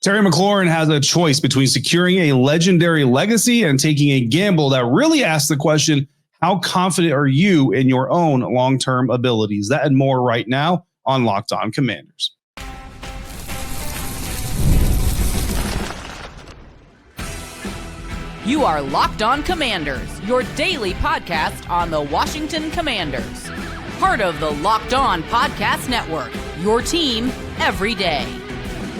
Terry McLaurin has a choice between securing a legendary legacy and taking a gamble that really asks the question, how confident are you in your own long-term abilities? That and more right now on Locked On Commanders. You are Locked On Commanders, your daily podcast on the Washington Commanders. Part of the Locked On Podcast Network, your team every day.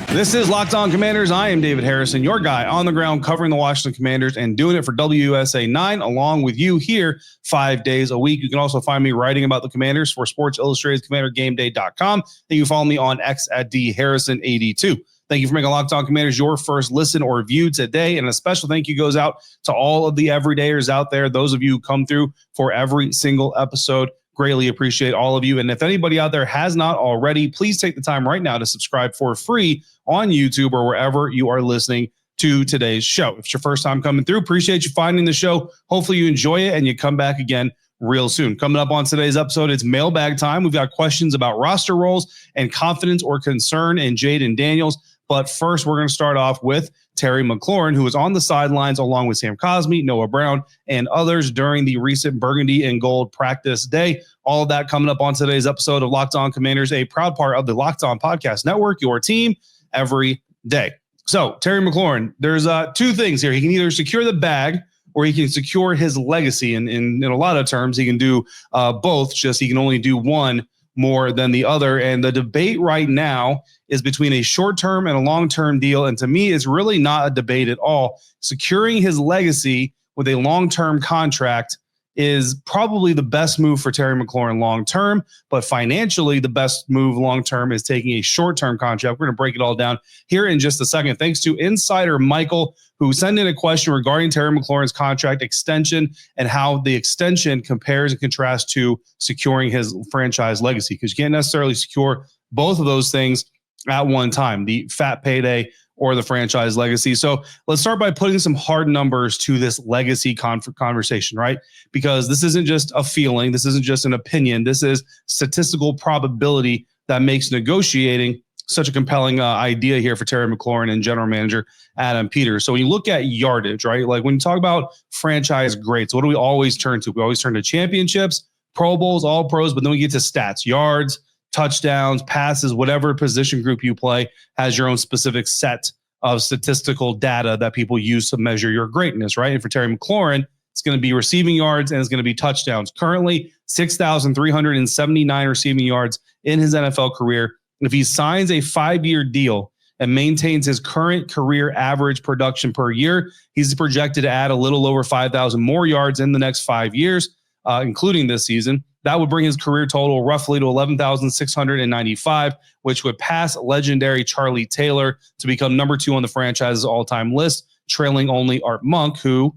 This is Locked On Commanders. I am David Harrison, your guy on the ground covering the Washington Commanders and doing it for WUSA 9 along with you here 5 days a week. You can also find me writing about the Commanders for Sports Illustrated's CommanderGameDay.com. And you can follow me on X at DHarrison82. Thank you for making Locked On Commanders your first listen or view today. And a special thank you goes out to all of the everydayers out there, those of you who come through for every single episode. Greatly appreciate all of you. And if anybody out there has not already, please take the time right now to subscribe for free on YouTube or wherever you are listening to today's show. If it's your first time coming through, appreciate you finding the show. Hopefully you enjoy it and you come back again real soon. Coming up on today's episode, it's mailbag time. We've got questions about roster roles and confidence or concern in Jayden Daniels. But first, we're going to start off with Terry McLaurin, who was on the sidelines along with Sam Cosmi, Noah Brown, and others during the recent Burgundy and Gold practice day. All of that coming up on today's episode of Locked On Commanders, a proud part of the Locked On Podcast Network, your team every day. So, Terry McLaurin, there's two things here. He can either secure the bag or he can secure his legacy. And in a lot of terms, he can do both, just he can only do one more than the other. And the debate right now is between a short-term and a long-term deal. And to me, it's really not a debate at all. Securing his legacy with a long-term contract is probably the best move for Terry McLaurin long-term, but financially the best move long-term is taking a short-term contract. We're going to break it all down here in just a second. Thanks to Insider Michael, who sent in a question regarding Terry McLaurin's contract extension and how the extension compares and contrasts to securing his franchise legacy, because you can't necessarily secure both of those things at one time, the fat payday or the franchise legacy. So let's start by putting some hard numbers to this legacy conversation, right? Because this isn't just a feeling. This isn't just an opinion. This is statistical probability that makes negotiating such a compelling idea here for Terry McLaurin and general manager Adam Peters. So when you look at yardage, right? Like when you talk about franchise greats, what do we always turn to? We always turn to championships, Pro Bowls, all pros, but then we get to stats, yards, touchdowns, passes, whatever position group you play has your own specific set of statistical data that people use to measure your greatness, right? And for Terry McLaurin, it's going to be receiving yards and it's going to be touchdowns. Currently, 6,379 receiving yards in his NFL career. If he signs a 5-year deal and maintains his current career average production per year, he's projected to add a little over 5,000 more yards in the next 5 years, including this season. That would bring his career total roughly to 11,695, which would pass legendary Charlie Taylor to become number 2 on the franchise's all-time list, trailing only Art Monk, who,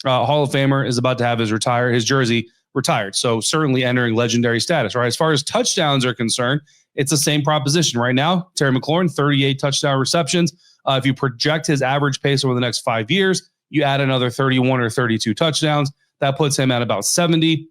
Hall of Famer, is about to have his jersey retired. So certainly entering legendary status, right? As far as touchdowns are concerned, it's the same proposition. Right now, Terry McLaurin, 38 touchdown receptions. If you project his average pace over the next 5 years, you add another 31 or 32 touchdowns. That puts him at about 70.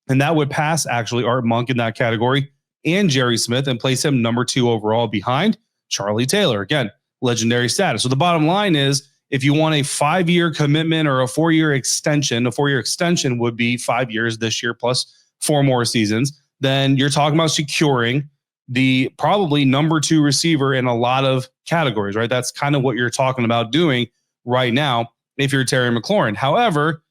And that would pass actually Art Monk in that category and Jerry Smith and place him number 2 overall behind Charlie Taylor. Again, legendary status. So the bottom line is, if you want a 5-year commitment or a 4-year extension, a 4-year extension would be 5 years this year plus 4 more seasons, then you're talking about securing the probably number 2 receiver in a lot of categories, right? That's kind of what you're talking about doing right now if you're Terry McLaurin. However,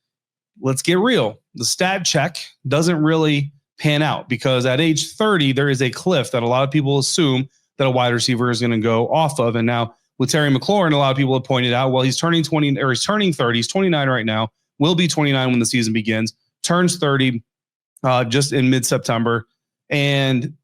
let's get real. The stat check doesn't really pan out because at age 30, there is a cliff that a lot of people assume that a wide receiver is going to go off of. And now with Terry McLaurin, a lot of people have pointed out, well, he's turning 20 or he's turning 30. He's 29 right now, will be 29 when the season begins, turns 30 just in mid-September. And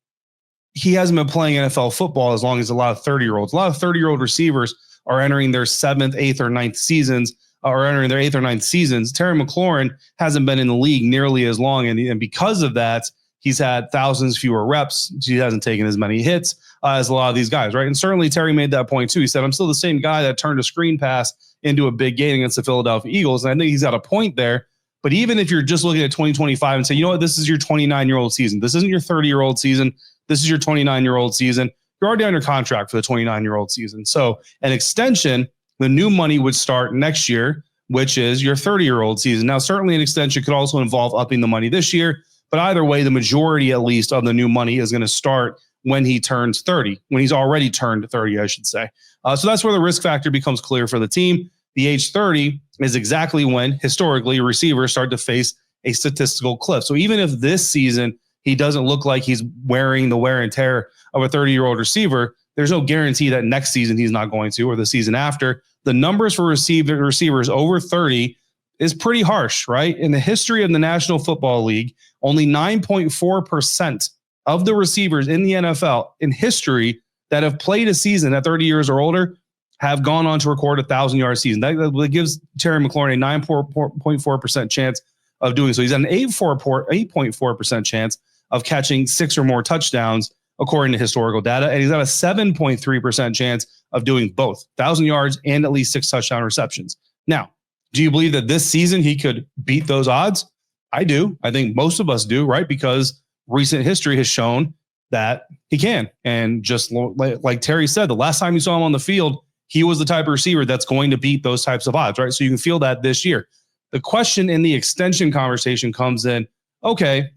he hasn't been playing NFL football as long as a lot of 30-year-olds. A lot of 30-year-old receivers are entering their 7th, 8th, or 9th seasons, or entering their 8th or 9th seasons. Terry McLaurin hasn't been in the league nearly as long, and because of that, he's had thousands fewer reps. He hasn't taken as many hits as a lot of these guys, right? And certainly Terry made that point too. He said, I'm still the same guy that turned a screen pass into a big game against the Philadelphia Eagles, and I think he's got a point there. But even if you're just looking at 2025 and say, you know what, this is your 29-year-old season. This isn't your 30-year-old season. This is your 29-year-old season. You're you're already under contract for the 29-year-old season. So an extension, the new money would start next year, which is your 30-year-old season. Now, certainly an extension could also involve upping the money this year, but either way, the majority, at least, of the new money is going to start when he turns 30, when he's already turned 30, I should say. So that's where the risk factor becomes clear for the team. The age 30 is exactly when, historically, receivers start to face a statistical cliff. So even if this season he doesn't look like he's wearing the wear and tear of a 30-year-old receiver, there's no guarantee that next season he's not going to, or the season after. The numbers for receivers over 30 is pretty harsh, right? In the history of the National Football League, only 9.4% of the receivers in the NFL in history that have played a season at 30 years or older have gone on to record a 1,000-yard season. That gives Terry McLaurin a 9.4% chance of doing so. He's at an 8.4% chance of catching 6 or more touchdowns, according to historical data, and he's got a 7.3% chance of doing both 1,000 yards and at least 6 touchdown receptions. Now, do you believe that this season he could beat those odds? I do. I think most of us do, right? Because recent history has shown that he can. And just like Terry said, the last time you saw him on the field, he was the type of receiver that's going to beat those types of odds, right? So you can feel that this year. The question in the extension conversation comes in, okay,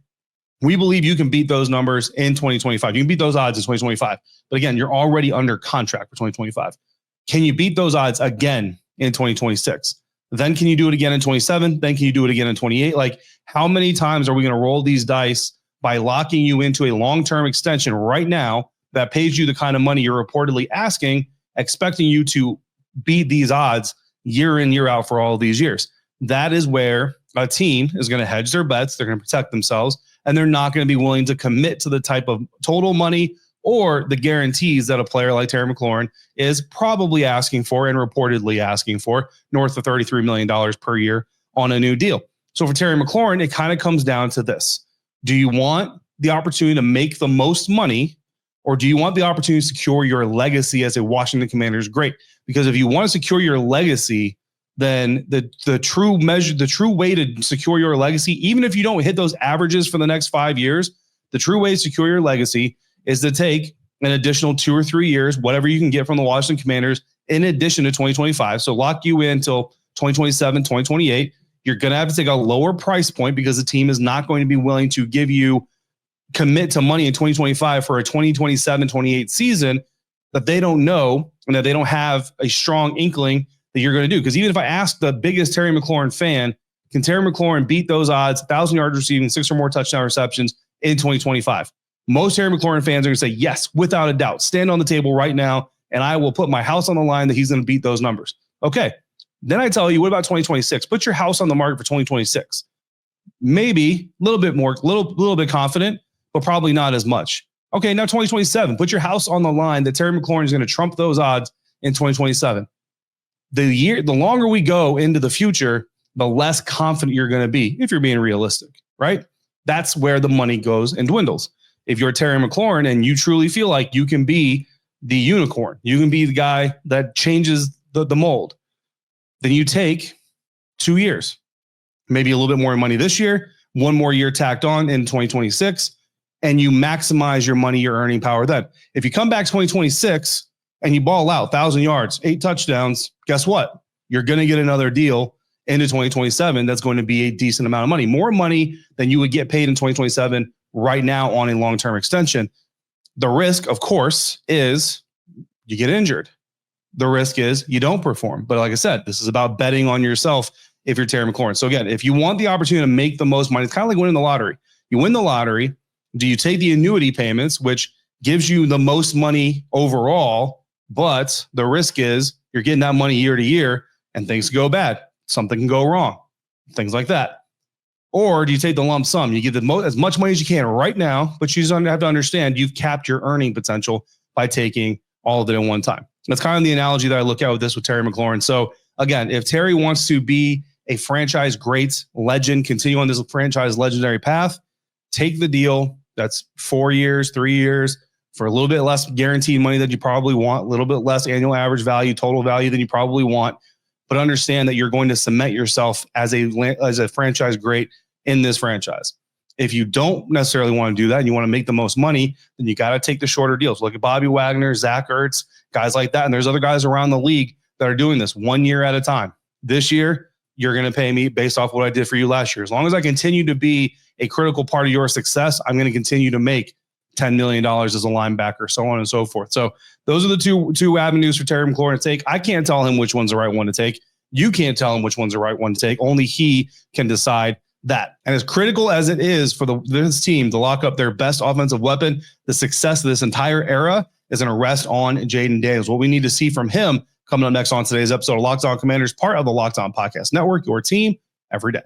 we believe you can beat those numbers in 2025. You can beat those odds in 2025. But again, you're already under contract for 2025. Can you beat those odds again in 2026? Then can you do it again in 27? Then can you do it again in 28? Like, how many times are we going to roll these dice by locking you into a long-term extension right now that pays you the kind of money you're reportedly asking, expecting you to beat these odds year in, year out for all of these years? That is where a team is going to hedge their bets. They're going to protect themselves, and they're not going to be willing to commit to the type of total money or the guarantees that a player like Terry McLaurin is probably asking for and reportedly asking for, north of $33 million per year on a new deal. So for Terry McLaurin, it kind of comes down to this. Do you want the opportunity to make the most money, or do you want the opportunity to secure your legacy as a Washington Commanders great? Because if you want to secure your legacy, then the true measure, the true way to secure your legacy, even if you don't hit those averages for the next 5 years, the true way to secure your legacy is to take an additional 2 or 3 years, whatever you can get from the Washington Commanders, in addition to 2025. So lock you in until 2027, 2028. You're going to have to take a lower price point because the team is not going to be willing to commit to money in 2025 for a 2027, 28 season that they don't know and that they don't have a strong inkling that you're going to do. Because even if I ask the biggest Terry McLaurin fan, can Terry McLaurin beat those odds, 1,000 yards receiving, 6 or more touchdown receptions in 2025? Most Terry McLaurin fans are going to say, yes, without a doubt. Stand on the table right now, and I will put my house on the line that he's going to beat those numbers. Okay. Then I tell you, what about 2026? Put your house on the market for 2026. Maybe a little bit more, little bit confident, but probably not as much. Okay, now 2027. Put your house on the line that Terry McLaurin is going to trump those odds in 2027. The longer we go into the future, the less confident you're going to be if you're being realistic, right? That's where the money goes and dwindles. If you're Terry McLaurin and you truly feel like you can be the unicorn, you can be the guy that changes the mold, then you take 2 years, maybe a little bit more money this year, 1 more year tacked on in 2026, and you maximize your money, your earning power then. If you come back 2026 and you ball out 1,000 yards, 8 touchdowns, guess what? You're going to get another deal into 2027 that's going to be a decent amount of money, more money than you would get paid in 2027 right now on a long-term extension. The risk, of course, is you get injured. The risk is you don't perform. But like I said, this is about betting on yourself if you're Terry McLaurin. So again, if you want the opportunity to make the most money, it's kind of like winning the lottery. You win the lottery. Do you take the annuity payments, which gives you the most money overall, but the risk is you're getting that money year to year and things go bad. Something can go wrong, things like that. Or do you take the lump sum? You give as much money as you can right now, but you just have to understand you've capped your earning potential by taking all of it in one time. That's kind of the analogy that I look at with this with Terry McLaurin. So again, if Terry wants to be a franchise great legend, continue on this franchise legendary path, take the deal. That's 4 years, 3 years for a little bit less guaranteed money than you probably want, a little bit less annual average value, total value than you probably want. But understand that you're going to cement yourself as a franchise great in this franchise. If you don't necessarily want to do that and you want to make the most money, then you got to take the shorter deals. Look at Bobby Wagner, Zach Ertz, guys like that. And there's other guys around the league that are doing this 1 year at a time. This year, you're going to pay me based off what I did for you last year. As long as I continue to be a critical part of your success, I'm going to continue to make $10 million as a linebacker, so on and so forth. So those are the two avenues for Terry McLaurin to take. I can't tell him which one's the right one to take. You can't tell him which one's the right one to take. Only he can decide that. And as critical as it is for this team to lock up their best offensive weapon, the success of this entire era is an arrest on Jayden Daniels. What we need to see from him coming up next on today's episode of Locked On Commanders, part of the Locked On Podcast Network, your team every day.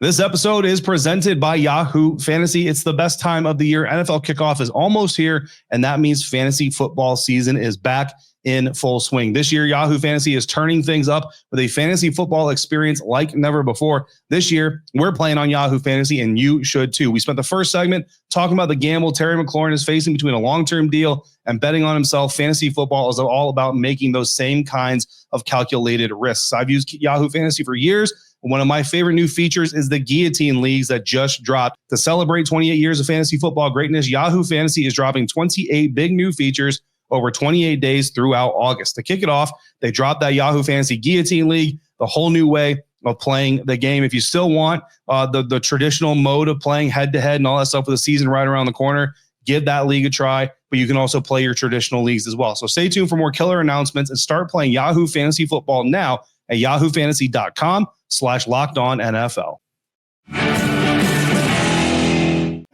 This episode is presented by Yahoo Fantasy. It's the best time of the year. NFL kickoff is almost here, and that means fantasy football season is back in full swing. This year, Yahoo Fantasy is turning things up with a fantasy football experience like never before. This year, we're playing on Yahoo Fantasy, and you should too. We spent the first segment talking about the gamble Terry McLaurin is facing between a long-term deal and betting on himself. Fantasy football is all about making those same kinds of calculated risks. I've used Yahoo Fantasy for years. One of my favorite new features is the Guillotine Leagues that just dropped. To celebrate 28 years of fantasy football greatness, Yahoo Fantasy is dropping 28 big new features over 28 days throughout August. To kick it off, they dropped that Yahoo Fantasy Guillotine League, the whole new way of playing the game. If you still want the traditional mode of playing head-to-head and all that stuff with the season right around the corner, give that league a try, but you can also play your traditional leagues as well. So stay tuned for more killer announcements and start playing Yahoo Fantasy Football now at yahoofantasy.com/LockedOnNFL.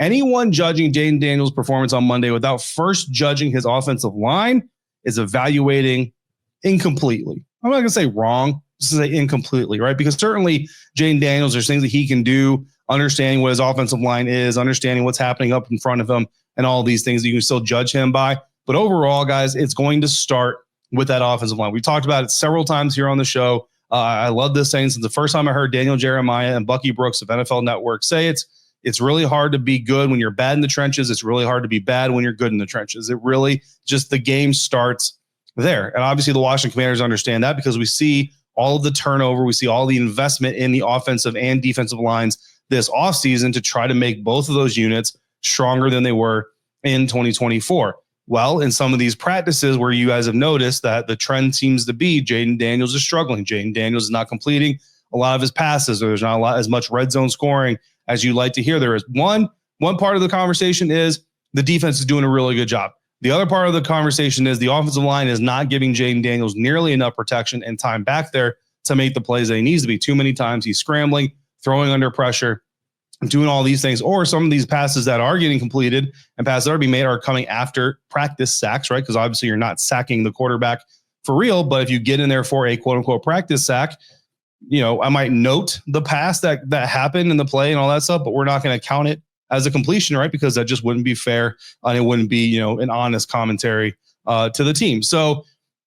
Anyone judging Jayden Daniels' performance on Monday without first judging his offensive line is evaluating incompletely. I'm not going to say wrong, just to say incompletely, right? Because certainly Jayden Daniels, there's things that he can do, understanding what his offensive line is, understanding what's happening up in front of him, and all these things that you can still judge him by. But overall, guys, it's going to start with that offensive line. We talked about it several times here on the show. I love this saying since the first time I heard Daniel Jeremiah and Bucky Brooks of NFL Network say it's really hard to be good when you're bad in the trenches. It's really hard to be bad when you're good in the trenches. It really just the game starts there. And obviously the Washington Commanders understand that because we see all of the turnover. We see all the investment in the offensive and defensive lines this offseason to try to make both of those units stronger than they were in 2024. Well, in some of these practices where you guys have noticed that the trend seems to be Jayden Daniels is struggling. Jayden Daniels is not completing a lot of his passes, or there's not as much red zone scoring as you like to hear. There is one part of the conversation is the defense is doing a really good job. The other part of the conversation is the offensive line is not giving Jayden Daniels nearly enough protection and time back there to make the plays that he needs to be. Too many times he's scrambling, throwing under pressure, doing all these things, or some of these passes that are getting completed and passes that are being made are coming after practice sacks, right? Because obviously you're not sacking the quarterback for real, but if you get in there for a quote unquote practice sack, you know, I might note the pass that happened in the play and all that stuff, but we're not going to count it as a completion, right? Because that just wouldn't be fair and it wouldn't be, you know, an honest commentary to the team. So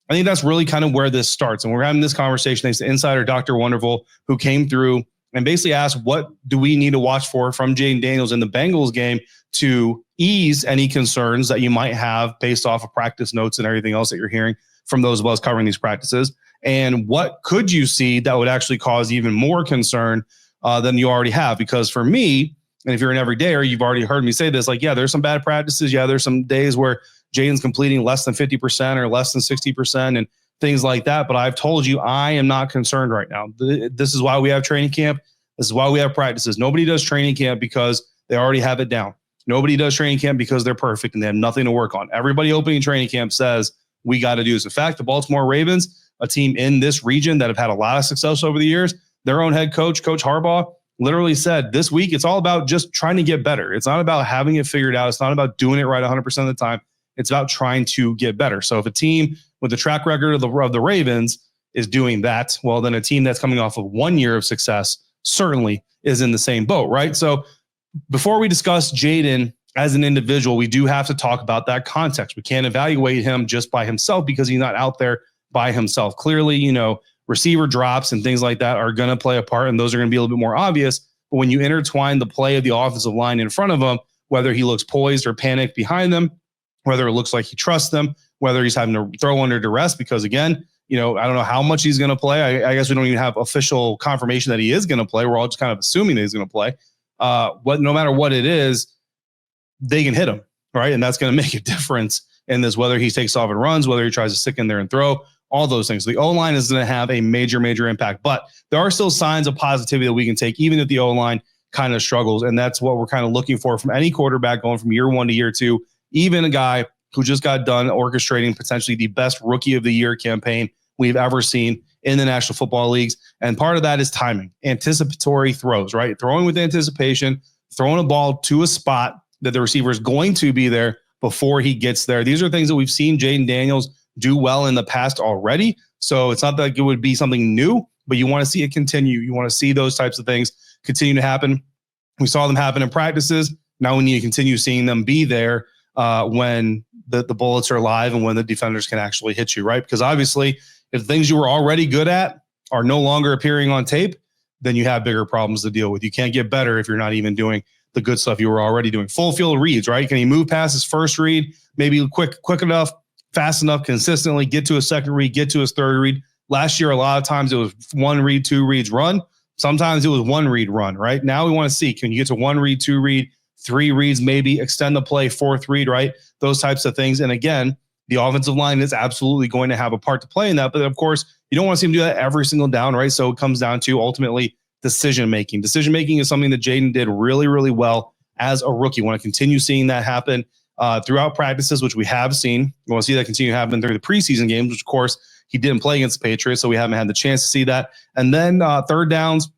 I think that's really kind of where this starts. And we're having this conversation thanks to insider Dr. Wonderful, who came through and basically asked, what do we need to watch for from Jayden Daniels in the Bengals game to ease any concerns that you might have based off of practice notes and everything else that you're hearing from those of us covering these practices? And what could you see that would actually cause even more concern than you already have? Because for me, and if you're an everydayer, you've already heard me say this, like, yeah, there's some bad practices. Yeah, there's some days where Jayden's completing less than 50% or less than 60% and things like that. But I've told you, I am not concerned right now. This is why we have training camp. This is why we have practices. Nobody does training camp because they already have it down. Nobody does training camp because they're perfect and they have nothing to work on. Everybody opening training camp says we got to do this. In fact, the Baltimore Ravens, a team in this region that have had a lot of success over the years, their own head coach, Coach Harbaugh, literally said this week, it's all about just trying to get better. It's not about having it figured out. It's not about doing it right 100% of the time. It's about trying to get better. So if a team with the track record of the Ravens is doing that, well, then a team that's coming off of 1 year of success certainly is in the same boat, right? So before we discuss Jayden as an individual, we do have to talk about that context. We can't evaluate him just by himself because he's not out there by himself. Clearly, you know, receiver drops and things like that are going to play a part, and those are going to be a little bit more obvious. But when you intertwine the play of the offensive line in front of him, whether he looks poised or panicked behind them, whether it looks like he trusts them, whether he's having to throw under duress, because again, I don't know how much he's going to play. I guess we don't even have official confirmation that he is going to play. We're all just kind of assuming that he's going to play. No matter what it is, they can hit him, right? And that's going to make a difference in this, whether he takes off and runs, whether he tries to stick in there and throw, all those things. The O-line is going to have a major, major impact. But there are still signs of positivity that we can take, even if the O-line kind of struggles. And that's what we're kind of looking for from any quarterback going from year 1 to year 2, even a guy who just got done orchestrating potentially the best rookie of the year campaign we've ever seen in the National Football Leagues. And part of that is timing, anticipatory throws, right? Throwing with anticipation, throwing a ball to a spot that the receiver is going to be there before he gets there. These are things that we've seen Jayden Daniels do well in the past already. So it's not like it would be something new, but you want to see it continue. You want to see those types of things continue to happen. We saw them happen in practices. Now we need to continue seeing them be there when the bullets are live and when the defenders can actually hit you, right? Because obviously, if things you were already good at are no longer appearing on tape, then you have bigger problems to deal with. You can't get better if you're not even doing the good stuff you were already doing. Full field reads, right? Can he move past his first read? Maybe quick enough, fast enough, consistently get to his second read, get to his third read. Last year, a lot of times it was 1 read, 2 reads, run. Sometimes it was 1 read, run, right? Now we want to see, can you get to 1 read, 2 read, 3 reads, maybe extend the play, 4th read, right? Those types of things. And again, the offensive line is absolutely going to have a part to play in that. But of course, you don't want to see him do that every single down, right? So it comes down to ultimately decision-making. Decision-making is something that Jayden did really, really well as a rookie. You want to continue seeing that happen throughout practices, which we have seen. You want to see that continue to happen through the preseason games, which of course he didn't play against the Patriots, so we haven't had the chance to see that. And then third downs,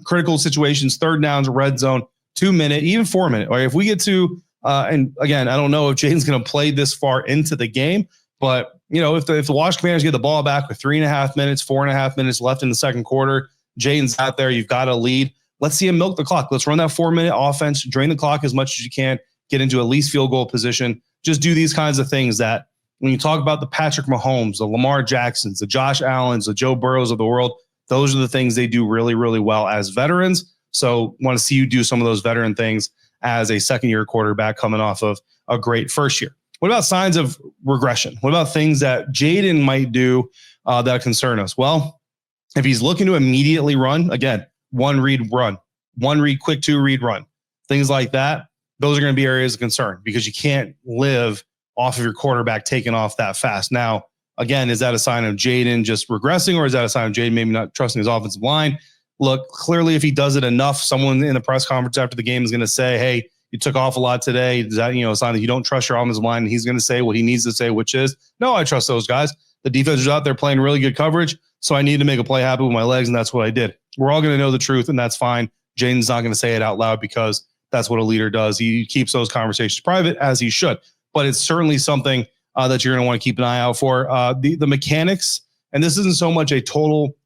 critical situations, third downs, red zone, 2-minute, even 4-minute. Or if we get to, and again, I don't know if Jayden's going to play this far into the game, but if the Washington Commanders get the ball back with 3.5 minutes, 4.5 minutes left in the second quarter, Jayden's out there, you've got a lead. Let's see him milk the clock. Let's run that 4-minute offense, drain the clock as much as you can, get into at least field goal position. Just do these kinds of things that when you talk about the Patrick Mahomes, the Lamar Jacksons, the Josh Allens, the Joe Burrows of the world, those are the things they do really, really well as veterans. So want to see you do some of those veteran things as a second-year quarterback coming off of a great first year. What about signs of regression? What about things that Jayden might do that concern us? Well, if he's looking to immediately run, again, 1 read, run, 1 read, quick 2 read, run, things like that, those are going to be areas of concern because you can't live off of your quarterback taking off that fast. Now, again, is that a sign of Jayden just regressing, or is that a sign of Jayden maybe not trusting his offensive line? Look, clearly, if he does it enough, someone in the press conference after the game is going to say, hey, you took off a lot today. Is that, a sign that you don't trust your offensive line? And he's going to say what he needs to say, which is, no, I trust those guys. The defense is out there playing really good coverage, so I need to make a play happen with my legs, and that's what I did. We're all going to know the truth, and that's fine. Jayden's not going to say it out loud because that's what a leader does. He keeps those conversations private, as he should. But it's certainly something that you're going to want to keep an eye out for. The mechanics, and this isn't so much a total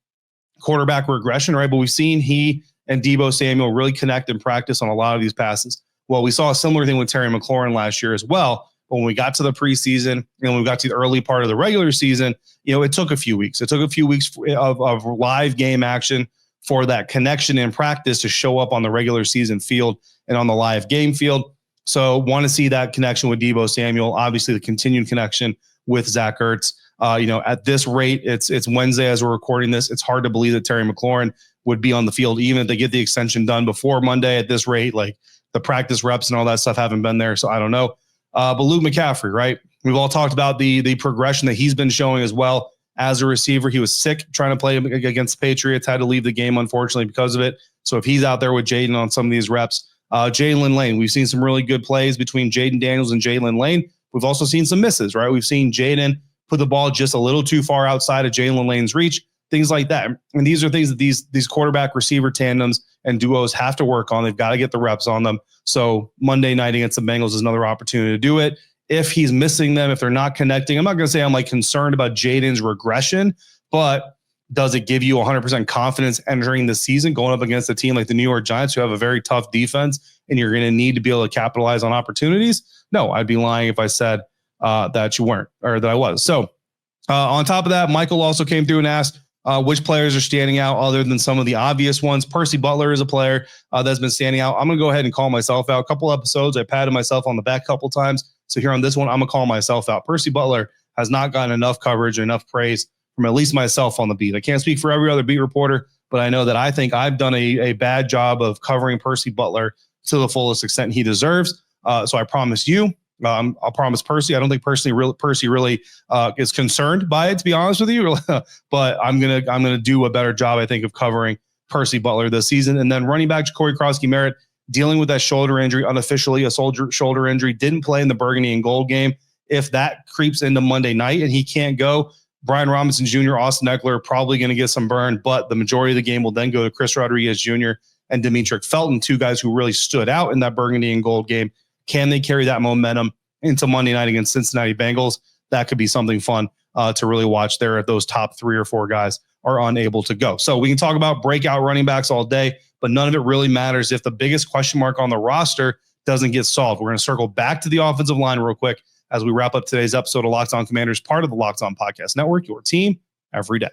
quarterback regression, right? But we've seen he and Deebo Samuel really connect in practice on a lot of these passes. Well, we saw a similar thing with Terry McLaurin last year as well. But when we got to the preseason and when we got to the early part of the regular season, it took a few weeks. It took a few weeks of live game action for that connection in practice to show up on the regular season field and on the live game field. So want to see that connection with Deebo Samuel, obviously the continued connection with Zach Ertz. At this rate, it's Wednesday as we're recording this. It's hard to believe that Terry McLaurin would be on the field, even if they get the extension done before Monday at this rate. Like the practice reps and all that stuff haven't been there. So I don't know. But Luke McCaffrey, right? We've all talked about the progression that he's been showing as well as a receiver. He was sick trying to play against the Patriots, had to leave the game, unfortunately, because of it. So if he's out there with Jayden on some of these reps, Jaylen Lane, we've seen some really good plays between Jayden Daniels and Jaylen Lane. We've also seen some misses, right? We've seen Jayden put the ball just a little too far outside of Jaylen Lane's reach, things like that. And these are things that these quarterback receiver tandems and duos have to work on. They've got to get the reps on them. So Monday night against the Bengals is another opportunity to do it. If he's missing them, if they're not connecting, I'm not going to say I'm concerned about Jayden's regression, but does it give you 100% confidence entering the season going up against a team like the New York Giants who have a very tough defense and you're going to need to be able to capitalize on opportunities? No, I'd be lying if I said that you weren't or that I was. So on top of that, Michael also came through and asked which players are standing out other than some of the obvious ones. Percy Butler is a player that's been standing out. I'm going to go ahead and call myself out. A couple episodes, I patted myself on the back a couple times. So here on this one, I'm going to call myself out. Percy Butler has not gotten enough coverage or enough praise from at least myself on the beat. I can't speak for every other beat reporter, but I know that I think I've done a bad job of covering Percy Butler to the fullest extent he deserves. So I promise you, I'll promise Percy. I don't think Percy really is concerned by it, to be honest with you. But I'm gonna do a better job, I think, of covering Percy Butler this season. And then running back Corey Krosky-Merritt dealing with that shoulder injury, unofficially a shoulder injury, didn't play in the Burgundy and Gold game. If that creeps into Monday night and he can't go, Brian Robinson Jr., Austin Eckler are probably going to get some burn, but the majority of the game will then go to Chris Rodriguez Jr. and Demetric Felton, two guys who really stood out in that Burgundy and Gold game. Can they carry that momentum into Monday night against Cincinnati Bengals? That could be something fun to really watch there if those top 3 or 4 guys are unable to go. So we can talk about breakout running backs all day, but none of it really matters if the biggest question mark on the roster doesn't get solved. We're going to circle back to the offensive line real quick as we wrap up today's episode of Locked On Commanders, part of the Locked On Podcast Network, your team every day.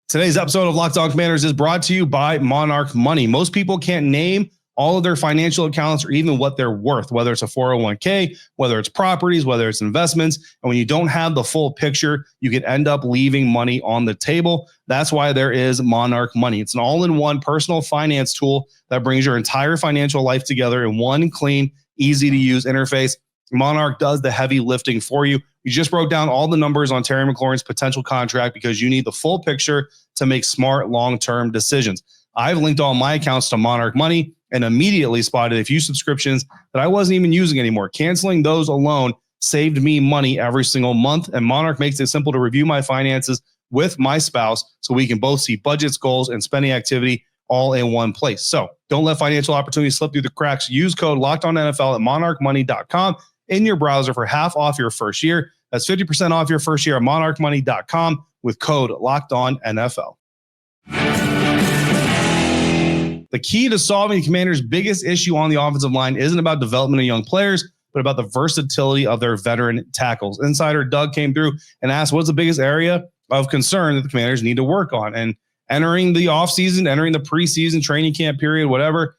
Today's episode of Locked On Commanders is brought to you by Monarch Money. Most people can't name all of their financial accounts or even what they're worth, whether it's a 401k, whether it's properties, whether it's investments. And when you don't have the full picture, you can end up leaving money on the table. That's why there is Monarch Money. It's an all-in-one personal finance tool that brings your entire financial life together in one clean, easy-to-use interface. Monarch does the heavy lifting for you. We just broke down all the numbers on Terry McLaurin's potential contract because you need the full picture to make smart long-term decisions. I've linked all my accounts to Monarch Money and immediately spotted a few subscriptions that I wasn't even using anymore. Canceling those alone saved me money every single month, and Monarch makes it simple to review my finances with my spouse so we can both see budgets, goals, and spending activity all in one place. So don't let financial opportunities slip through the cracks. Use code LOCKEDONNFL at monarchmoney.com in your browser for half off your first year. That's 50% off your first year at monarchmoney.com with code LOCKEDONNFL. The key to solving the Commanders' biggest issue on the offensive line isn't about development of young players, but about the versatility of their veteran tackles. Insider Doug came through and asked, what's the biggest area of concern that the Commanders need to work on? And entering the offseason, entering the preseason training camp period, whatever,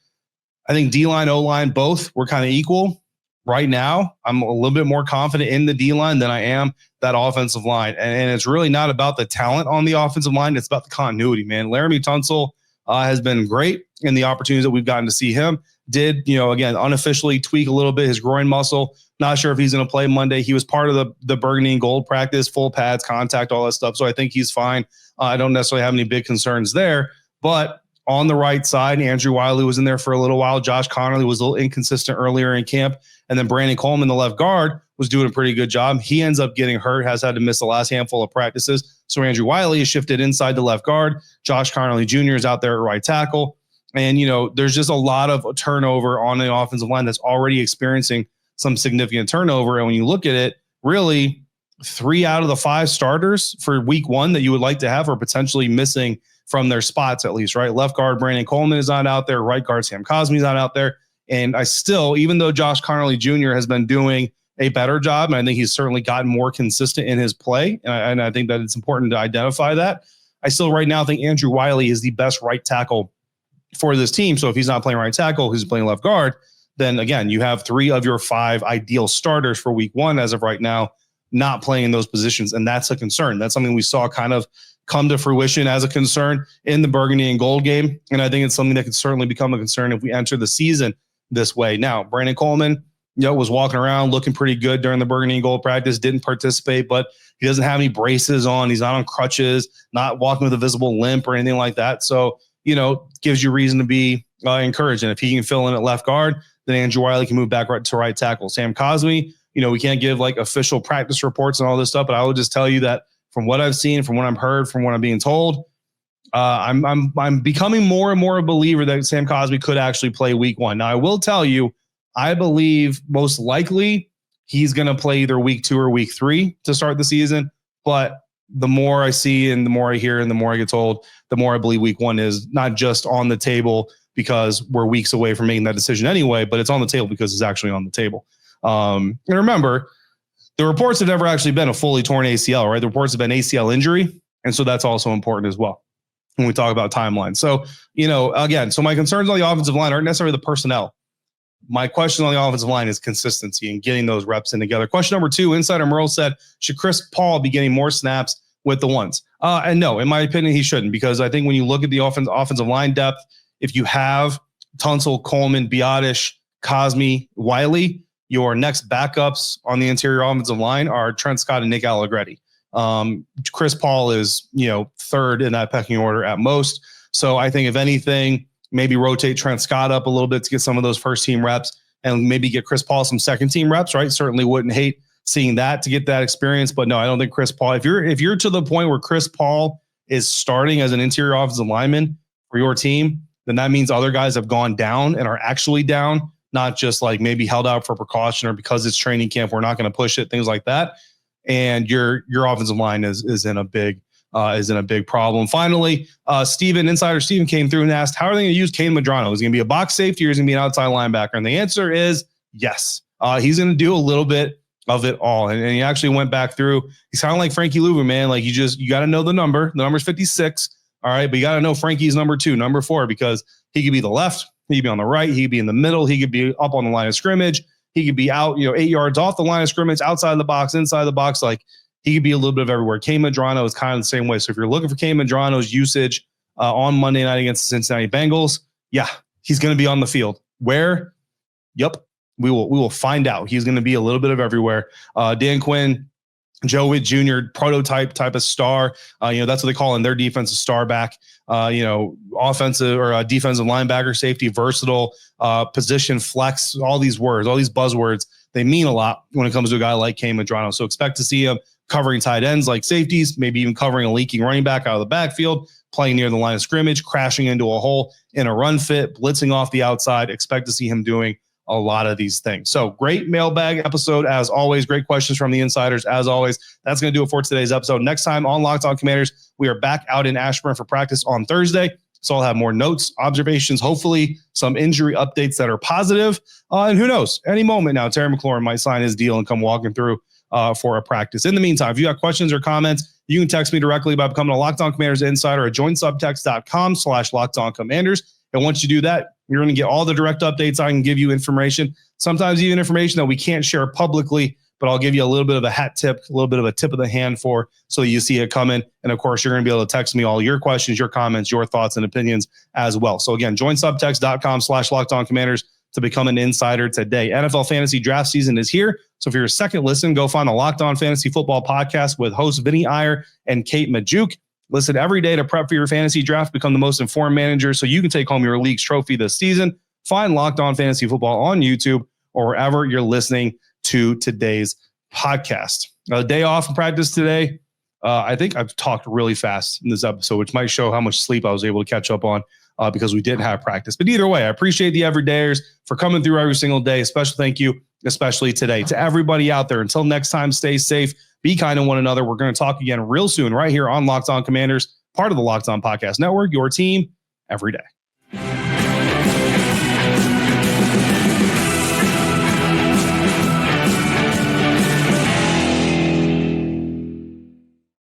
I think D-line, O-line, both were kind of equal. Right now, I'm a little bit more confident in the D-line than I am that offensive line. And it's really not about the talent on the offensive line. It's about the continuity, man. Laramie Tunsil has been great in the opportunities that we've gotten to see him. Did, again, unofficially tweak a little bit his groin muscle. Not sure if he's going to play Monday. He was part of the Burgundy and Gold practice, full pads, contact, all that stuff. So I think he's fine. I don't necessarily have any big concerns there. But on the right side, Andrew Wiley was in there for a little while. Josh Connolly was a little inconsistent earlier in camp. And then Brandon Coleman, the left guard, was doing a pretty good job. He ends up getting hurt, has had to miss the last handful of practices. So Andrew Wiley is shifted inside the left guard. Josh Connolly Jr. is out there at right tackle. And, there's just a lot of turnover on the offensive line that's already experiencing some significant turnover. And when you look at it, really 3 out of the 5 starters for week 1 that you would like to have are potentially missing from their spots, at least, right? Left guard Brandon Coleman is not out there. Right guard Sam Cosmi is not out there. And I still, even though Josh Connolly Jr. has been doing a better job, and I think he's certainly gotten more consistent in his play, and I think that it's important to identify that, I still right now think Andrew Wiley is the best right tackle for this team. So if he's not playing right tackle, he's playing left guard, then again, you have 3 of your 5 ideal starters for week 1 as of right now not playing in those positions, and that's a concern. That's something we saw kind of come to fruition as a concern in the Burgundy and Gold game, and I think it's something that could certainly become a concern if we enter the season this way. Now, Brandon Coleman, was walking around looking pretty good during the Burgundy and Gold practice, didn't participate, but he doesn't have any braces on. He's not on crutches, not walking with a visible limp or anything like that. So, gives you reason to be encouraged. And if he can fill in at left guard, then Andrew Wiley can move back right to right tackle. Sam Cosmi, we can't give like official practice reports and all this stuff, but I will just tell you that from what I've seen, from what I've heard, from what I'm being told, I'm becoming more and more a believer that Sam Cosmi could actually play week 1. Now, I will tell you, I believe most likely he's going to play either week 2 or week 3 to start the season. But the more I see and the more I hear and the more I get told, the more I believe week 1 is not just on the table because we're weeks away from making that decision anyway, but it's on the table because it's actually on the table. And remember, the reports have never actually been a fully torn ACL, right? The reports have been ACL injury. And so that's also important as well when we talk about timelines. So, again, so my concerns on the offensive line aren't necessarily the personnel. my question on the offensive line is consistency and getting those reps in together. Question number 2, Insider Merle said, should Chris Paul be getting more snaps with the ones? And no, in my opinion, he shouldn't, because I think when you look at the offensive line depth, if you have Tunsil, Coleman, Biotish, Cosme, Wiley, your next backups on the interior offensive line are Trent Scott and Nick Allegretti. Chris Paul is, third in that pecking order at most. So I think if anything, maybe rotate Trent Scott up a little bit to get some of those first team reps and maybe get Chris Paul some second team reps, right? Certainly wouldn't hate seeing that to get that experience. But no, I don't think Chris Paul, if you're to the point where Chris Paul is starting as an interior offensive lineman for your team, then that means other guys have gone down and are actually down, not just like maybe held out for precaution or because it's training camp, we're not going to push it, things like that. And your offensive line is in a big problem. Finally, Insider Steven came through and asked, how are they going to use Kane Medrano? Is he going to be a box safety or is he going to be an outside linebacker? And the answer is yes. He's going to do a little bit of it all. And he actually went back through. He's kind of like Frankie Louvu, man. Like you got to know the number. The number's 56. All right. But you got to know Frankie's number 2, number 4, because he could be the left. He could be on the right. He could be in the middle. He could be up on the line of scrimmage. He could be out, 8 yards off the line of scrimmage, outside the box, inside the box. Like he could be a little bit of everywhere. Kane Medrano is kind of the same way. So if you're looking for Kane Medrano's usage on Monday night against the Cincinnati Bengals, yeah, he's going to be on the field. Where? Yep. We will find out. He's going to be a little bit of everywhere. Dan Quinn, Joe Witt Jr., prototype type of star. That's what they call in their defense a star back. Offensive or defensive linebacker, safety, versatile, position, flex, all these words, all these buzzwords, they mean a lot when it comes to a guy like Kane Medrano. So expect to see him covering tight ends like safeties, maybe even covering a leaking running back out of the backfield, playing near the line of scrimmage, crashing into a hole in a run fit, blitzing off the outside. Expect to see him doing a lot of these things. So great mailbag episode as always. Great questions from the insiders as always. That's going to do it for today's episode. Next time on Locked On Commanders, we are back out in Ashburn for practice on Thursday. So I'll have more notes, observations, hopefully some injury updates that are positive. And who knows, any moment now, Terry McLaurin might sign his deal and come walking through for a practice. In the meantime, if you got questions or comments, you can text me directly by becoming a Locked On Commanders insider at joinsubtext.com/LockedOnCommanders. And once you do that, you're going to get all the direct updates. I can give you information, sometimes even information that we can't share publicly, but I'll give you a little bit of a hat tip, a little bit of a tip of the hand for, so you see it coming. And of course, you're going to be able to text me all your questions, your comments, your thoughts and opinions as well. So again, joinsubtext.com/LockedOnCommanders to become an insider today. NFL fantasy draft season is here. So if you're a second listen, go find the Locked On Fantasy Football podcast with hosts Vinny Iyer and Kate Majuk. Listen every day to prep for your fantasy draft, become the most informed manager so you can take home your league's trophy this season. Find Locked On Fantasy Football on YouTube or wherever you're listening to today's podcast. A day off from practice today. I think I've talked really fast in this episode, which might show how much sleep I was able to catch up on because we didn't have practice. But either way, I appreciate the everydayers for coming through every single day. Special thank you, especially today. To everybody out there, until next time, stay safe. Be kind to one another. We're going to talk again real soon right here on Locked On Commanders, part of the Locked On Podcast Network, your team every day.